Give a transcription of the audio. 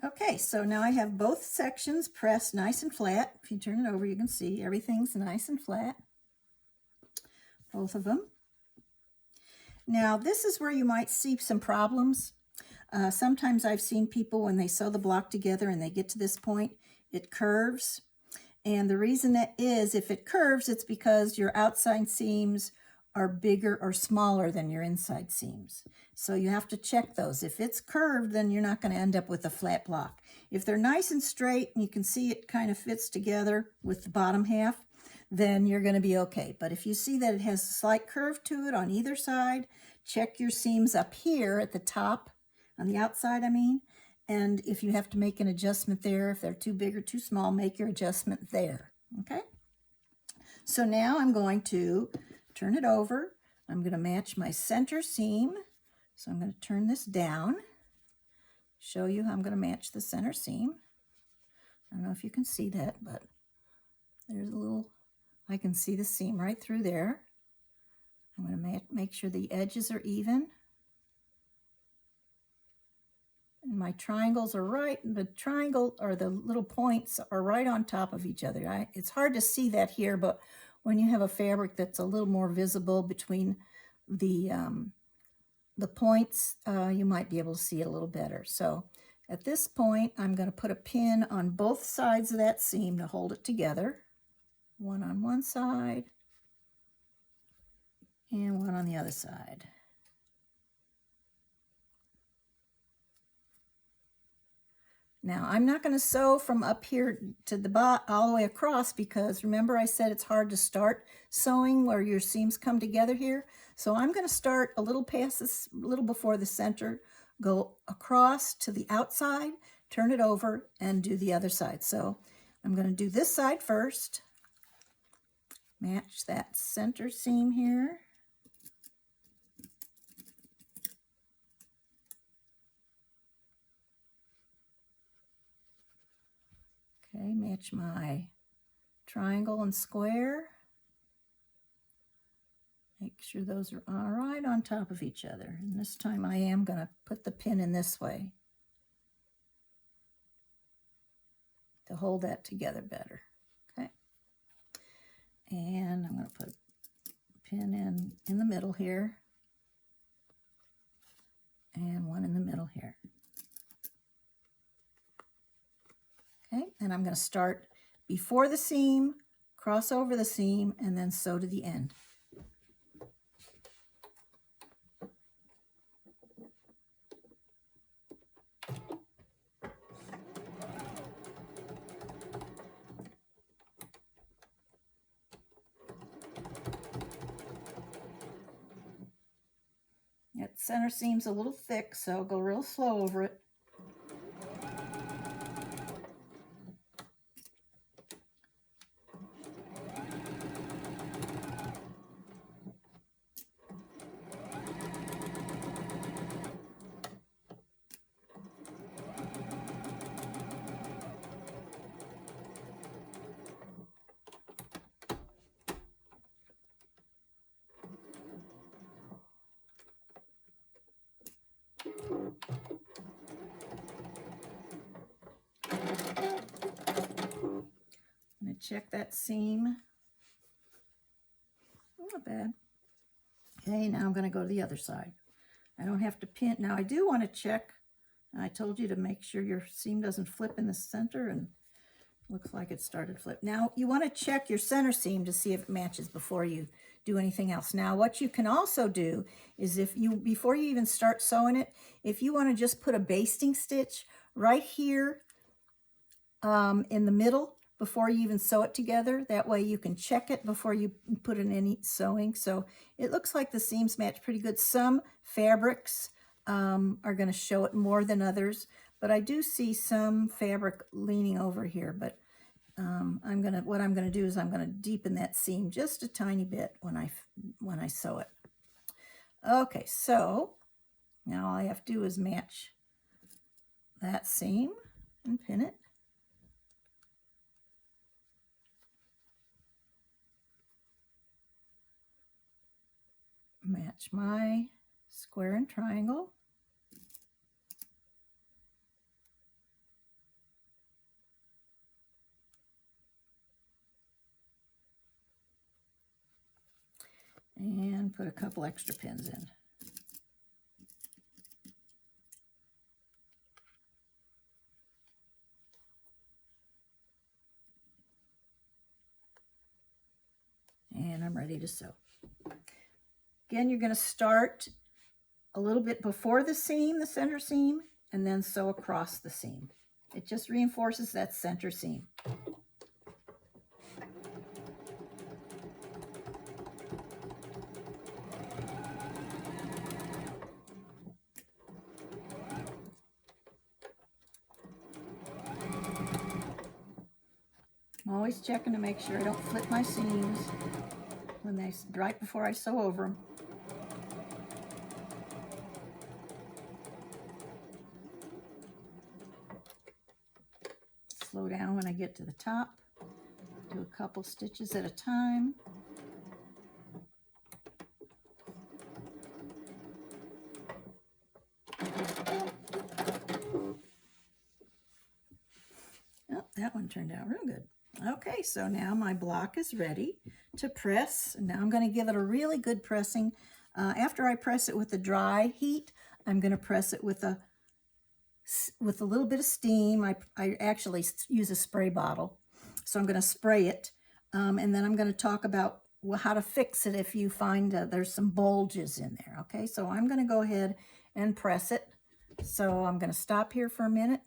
Okay, so now I have both sections pressed nice and flat. If you turn it over, you can see everything's nice and flat, both of them. Now, this is where you might see some problems. Sometimes I've seen people when they sew the block together and they get to this point, it curves. And the reason that is, if it curves, it's because your outside seams are bigger or smaller than your inside seams. So you have to check those. If it's curved, then you're not going to end up with a flat block. If they're nice and straight and you can see it kind of fits together with the bottom half, then you're going to be okay. But if you see that it has a slight curve to it on either side, check your seams up here at the top, on the outside, I mean. And if you have to make an adjustment there, if they're too big or too small, make your adjustment there, okay? So now I'm going to turn it over. I'm going to match my center seam. So I'm going to turn this down, show you how I'm going to match the center seam. I don't know if you can see that, but there's a little, I can see the seam right through there. I'm going to make sure the edges are even. And my triangles are right, the triangle or the little points are right on top of each other. It's hard to see that here, but when you have a fabric that's a little more visible between the points, you might be able to see it a little better. So at this point, I'm going to put a pin on both sides of that seam to hold it together. One on one side and one on the other side. Now, I'm not going to sew from up here to the bottom all the way across because remember I said it's hard to start sewing where your seams come together here. So I'm going to start a little past this, a little before the center, go across to the outside, turn it over, and do the other side. So I'm going to do this side first, match that center seam here. Okay, match my triangle and square. Make sure those are all right on top of each other. And this time I am going to put the pin in this way to hold that together better. Okay. And I'm going to put a pin in the middle here. And one in the middle here. Okay, and I'm going to start before the seam, cross over the seam, and then sew to the end. That center seam's a little thick, so go real slow over it. I'm going to check that seam. Not bad. Okay, now I'm going to go to the other side. I don't have to pin. Now I do want to check. I told you to make sure your seam doesn't flip in the center, and looks like it started flip. Now you want to check your center seam to see if it matches before you do anything else. Now what you can also do is before you even start sewing it, if you want to just put a basting stitch right here in the middle before you even sew it together, that way you can check it before you put in any sewing. So it looks like the seams match pretty good. Some fabrics are going to show it more than others, but I do see some fabric leaning over here. But what I'm gonna do is I'm gonna deepen that seam just a tiny bit when I sew it. Okay, so now all I have to do is match that seam and pin it. Match my square and triangle. and put a couple extra pins in. And I'm ready to sew. Again, you're going to start a little bit before the seam, the center seam, and then sew across the seam. It just reinforces that center seam. I'm always checking to make sure I don't flip my seams when right before I sew over them. Slow down when I get to the top. Do a couple stitches at a time. Oh, that one turned out real good. Okay, so now my block is ready to press. Now I'm going to give it a really good pressing. After I press it with the dry heat, I'm going to press it with a little bit of steam. I actually use a spray bottle. So I'm going to spray it, and then I'm going to talk about how to fix it if you find there's some bulges in there. Okay, so I'm going to go ahead and press it. So I'm going to stop here for a minute.